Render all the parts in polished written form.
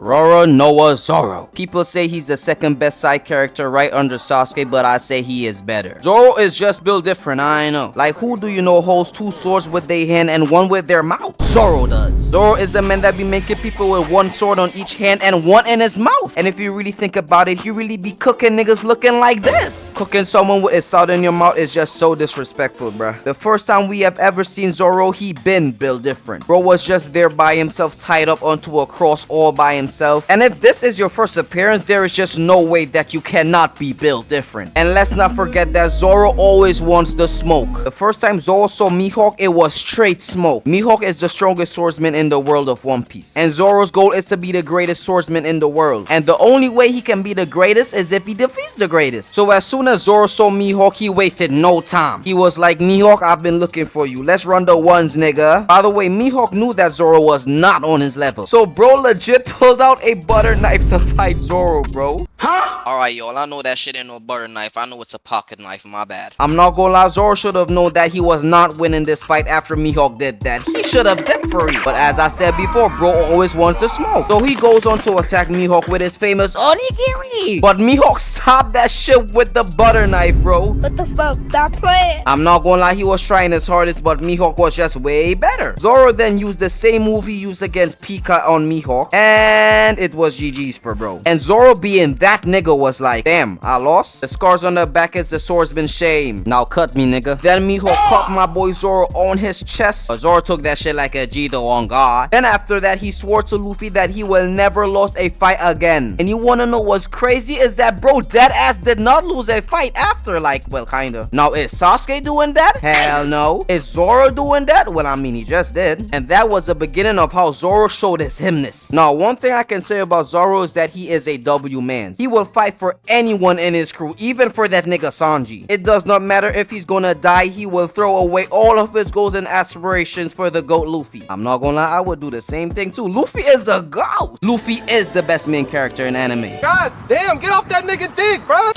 Roro Noah Zoro. People say he's the second best side character right under Sasuke, but I say he is better. Zoro is just built different, I know. Like, who do you know holds two swords with their hand and one with their mouth? Zoro does. Zoro is the man that be making people with one sword on each hand and one in his mouth. And if you really think about it, he really be cooking niggas looking like this. Cooking someone with his sword in your mouth is just so disrespectful, bruh. The first time we have ever seen Zoro, he been built different. Bro was just there by himself, tied up onto a cross all by himself. And if this is your first appearance, there is just no way that you cannot be built different. And let's not forget that Zoro always wants the smoke. The first time Zoro saw Mihawk, it was straight smoke. Mihawk is the strongest swordsman in the world of One Piece. And Zoro's goal is to be the greatest swordsman in the world. And the only way he can be the greatest is if he defeats the greatest. So as soon as Zoro saw Mihawk, he wasted no time. He was like, Mihawk, I've been looking for you. Let's run the ones, nigga. By the way, Mihawk knew that Zoro was not on his level. So bro legit pulled out a butter knife to fight Zoro, bro. Huh? Alright, y'all, I know that shit ain't no butter knife. I know it's a pocket knife, my bad. I'm not gonna lie, Zoro should have known that he was not winning this fight after Mihawk did that. He should have dipped for it. But as I said before, bro always wants to smoke. So he goes on to attack Mihawk with his famous onigiri. But Mihawk stopped that shit with the butter knife, bro. What the fuck? Stop playing. I'm not gonna lie, he was trying his hardest, but Mihawk was just way better. Zoro then used the same move he used against Pika on Mihawk, and it was GG's for bro. And Zoro being that nigga was like, damn, I lost? The scars on the back is the swordsman's shame. Now cut me, nigga. Then Mihawk caught my boy Zoro on his chest. But Zoro took that shit like a G though, on God. Then after that, he swore to Luffy that he will never lose a fight again. And you wanna know what's crazy is that bro dead ass did not lose a fight after, like, well, kinda. Now is Sasuke doing that? Hell no. Is Zoro doing that? Well, I mean, he just did. And that was the beginning of how Zoro showed his himness. Now, one thing I can say about Zoro is that he is a W man. He will fight for anyone in his crew, even for that nigga Sanji. It does not matter if he's gonna die, he will throw away all of his goals and aspirations for the GOAT Luffy. I'm not gonna lie, I would do the same thing too. Luffy is the GOAT. Luffy is the best main character in anime. God damn, get off that nigga dick, bro.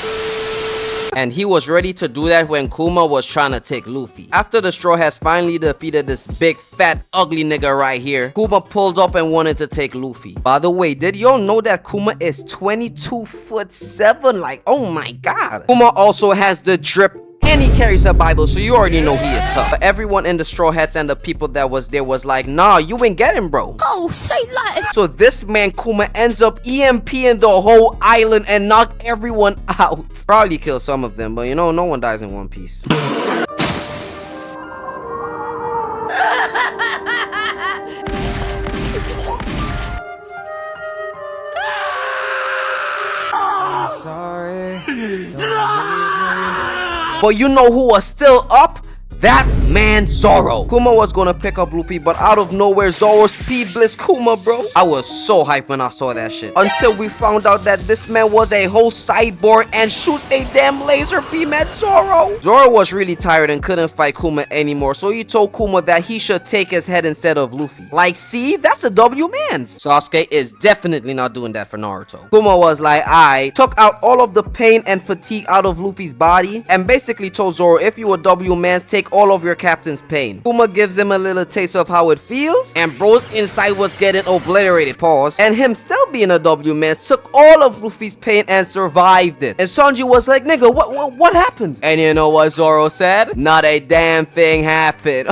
And he was ready to do that when Kuma was trying to take Luffy. After the Straw Hats finally defeated this big, fat, ugly nigga right here, Kuma pulled up and wanted to take Luffy. By the way, did y'all know that Kuma is 22'7"? Like, oh my god. Kuma also has the drip and he carries a Bible, so you already know he is tough. But everyone in the Straw Hats and the people that was there was like, nah, you ain't get him, bro. Oh, say less. So this man Kuma ends up EMPing the whole island and knocked everyone out. Probably kill some of them, but you know, no one dies in One Piece. But you know who was still up? That man Zoro. Kuma was gonna pick up Luffy, but out of nowhere Zoro speed blitzed Kuma, bro. I was so hyped when I saw that shit. Until we found out that this man was a whole cyborg and shoots a damn laser beam at Zoro. Zoro was really tired and couldn't fight Kuma anymore, so he told Kuma that he should take his head instead of Luffy. Like, see, that's a W man's. Sasuke is definitely not doing that for Naruto. Kuma was like, I took out all of the pain and fatigue out of Luffy's body and basically told Zoro, if you a W man's, take all of your captain's pain. Kuma gives him a little taste of how it feels, and bro's inside was getting obliterated, pause. And him still being a W man took all of Luffy's pain and survived it. And Sanji was like, nigga, what happened? And you know what Zoro said? Not a damn thing happened.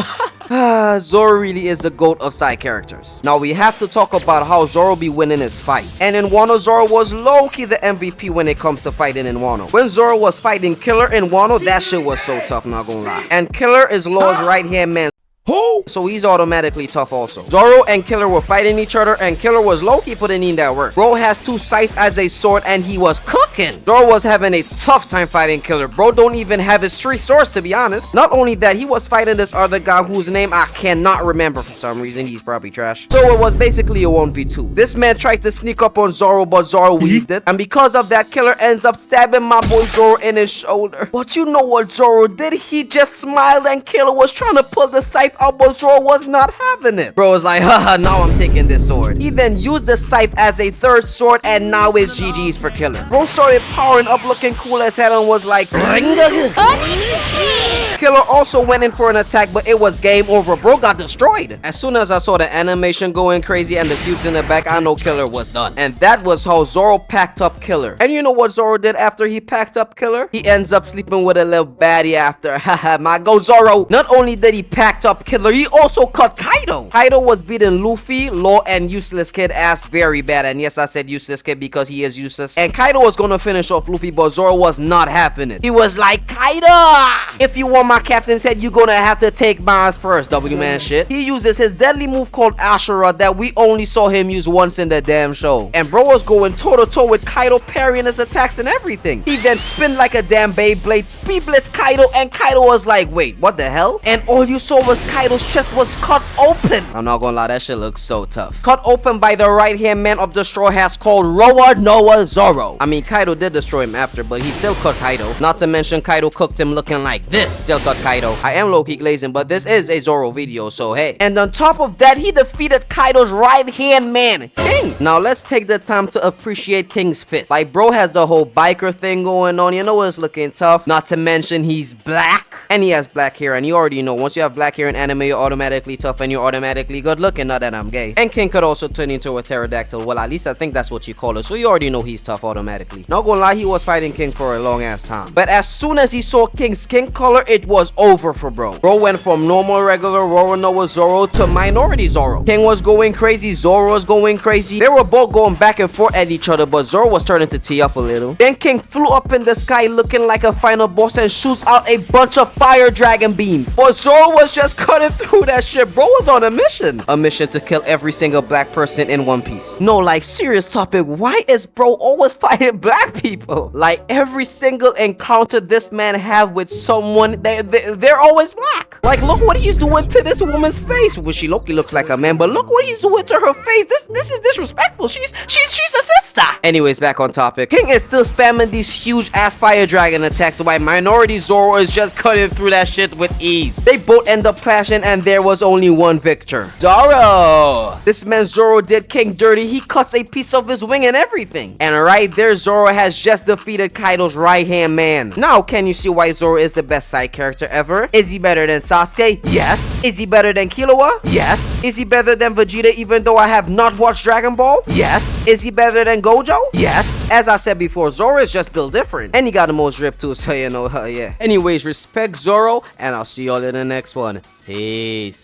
Zoro really is the GOAT of side characters. Now we have to talk about how Zoro be winning his fight. And in Wano, Zoro was low-key the MVP when it comes to fighting in Wano. When Zoro was fighting Killer in Wano, that shit was so tough, not gonna lie. And Killer is Law's right-hand man. Who? So he's automatically tough also. Zoro and Killer were fighting each other, and Killer was low-key putting in that work. Bro has two sights as a sword, and he was cooking. Zoro was having a tough time fighting Killer. Bro don't even have his three swords, to be honest. Not only that, he was fighting this other guy whose name I cannot remember for some reason. He's probably trash. So it was basically a 1v2. This man tries to sneak up on Zoro, but Zoro weaved it. And because of that, Killer ends up stabbing my boy Zoro in his shoulder. But you know what Zoro did? He just smiled, and Killer was trying to pull the scythe out, but Zoro was not having it. Bro was like, haha, now I'm taking this sword. He then used the scythe as a third sword, and now it's GG's for Killer. Bro started powering up looking cool as hell and was like, Killer also went in for an attack, but it was game over. Bro got destroyed. As soon as I saw the animation going crazy and the cubes in the back, I know Killer was done. And that was how Zoro packed up Killer. And you know what Zoro did after he packed up Killer? He ends up sleeping with a little baddie after. Haha, my go Zoro. Not only did he packed up Killer, he also cut Kaido. Kaido was beating Luffy, Law, and Useless Kid ass very bad. And yes, I said Useless Kid because he is useless. And Kaido was gonna finish off Luffy, but Zoro was not having it. He was like, Kaido, if you want my captain's head, you're gonna have to take mine first, W-man shit. He uses his deadly move called Ashura that we only saw him use once in the damn show. And bro was going toe-to-toe with Kaido, parrying his attacks and everything. He then spun like a damn Beyblade, speed blitz Kaido, and Kaido was like, wait, what the hell? And all you saw was Kaido's chest was cut open. I'm not gonna lie, that shit looks so tough. Cut open by the right-hand man of the Straw Hats called Roa Noa Zoro. I mean, Kaido did destroy him after, but he still cut Kaido. Not to mention, Kaido cooked him looking like this. Still cut Kaido. I am low-key glazing, but this is a Zoro video, so hey. And on top of that, he defeated Kaido's right-hand man, King. Now, let's take the time to appreciate King's fit. Like, bro has the whole biker thing going on. You know, it's looking tough. Not to mention, he's black. And he has black hair, and you already know, once you have black hair in anime, you're automatically tough, and you're automatically good looking, not that I'm gay. And King could also turn into a pterodactyl. Well, at least I think that's what you call it, so you already know he's tough automatically. Not gonna lie, he was fighting King for a long ass time. But as soon as he saw King's skin color, it was over for bro. Bro went from normal regular Roronoa Zoro to minority Zoro. King was going crazy, Zoro was going crazy. They were both going back and forth at each other, but Zoro was starting to tee up a little. Then King flew up in the sky looking like a final boss and shoots out a bunch of fire dragon beams. But Zoro was just cutting through that shit. Bro was on a mission. A mission to kill every single black person in One Piece. No, like, serious topic, why is bro always fighting black people? Like, every single encounter this man have with someone, they're always black. Like, look what he's doing to this woman's face. Well, she looks like a man, but look what he's doing to her face. This is disrespectful. She's a sister. Anyways, back on topic. King is still spamming these huge ass fire dragon attacks while minority Zoro is just cutting through that shit with ease. They both end up clashing and there was only one victor. Zoro. This man Zoro did King dirty. He cuts a piece of his wing and everything. And right there, Zoro has just defeated Kaido's right-hand man. Now, can you see why Zoro is the best side character ever? Is he better than Sasuke? Yes. Is he better than Killua? Yes. Is he better than Vegeta even though I have not watched Dragon Ball? Yes. Is he better than Gojo? Yes. As I said before, Zoro is just built different. And he got the most drip too, so you know, yeah. Anyways, respect Zoro, and I'll see y'all in the next one. Peace.